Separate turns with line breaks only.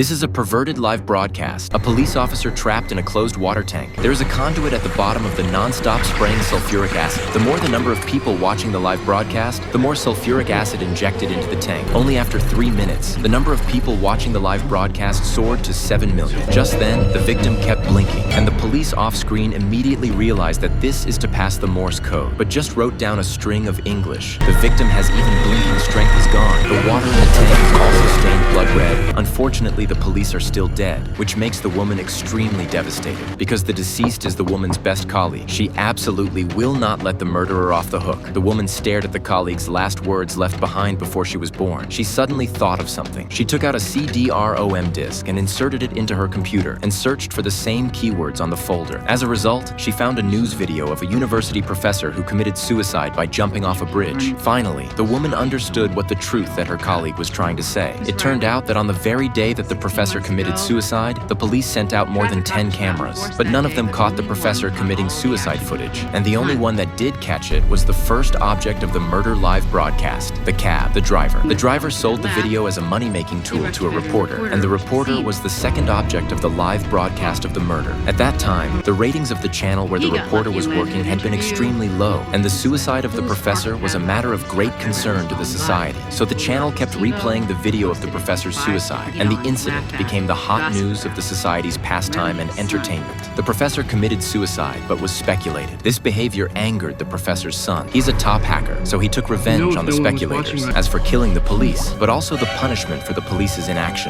This is a perverted live broadcast. A police officer trapped in a closed water tank. There is a conduit at the bottom of the non-stop spraying sulfuric acid. The more the number of people watching the live broadcast, the more sulfuric acid injected into the tank. Only after 3 minutes, the number of people watching the live broadcast soared to 7 million. Just then, the victim kept blinking, and the police off-screen immediately realized that this is to pass the Morse code, but just wrote down a string of English. The victim has even blinking strength is gone. The water in the tank is also stained blood red. Unfortunately, the police are still dead, which makes the woman extremely devastated. Because the deceased is the woman's best colleague, she absolutely will not let the murderer off the hook. The woman stared at the colleague's last words left behind before she was born. She suddenly thought of something. She took out a CD-ROM disc and inserted it into her computer and searched for the same keywords on the folder. As a result, she found a news video of a university professor who committed suicide by jumping off a bridge. Finally, the woman understood what the truth that her colleague was trying to say. It turned out that on the very day that the professor committed suicide, the police sent out more than 10 cameras, but none of them caught the professor committing suicide footage. And the only one that did catch it was the first object of the murder live broadcast, the cab, the driver. The driver sold the video as a money-making tool to a reporter, and the reporter was the second object of the live broadcast of the murder. At that time, the ratings of the channel where the reporter was working had been extremely low, and the suicide of the professor was a matter of great concern to the society. So the channel kept replaying the video of the professor's suicide, and the incident became the hot news of the society's pastime and entertainment. The professor committed suicide, but was speculated. This behavior angered the professor's son. He's a top hacker, so he took revenge on the speculators, as for killing the police, but also the punishment for the police's inaction.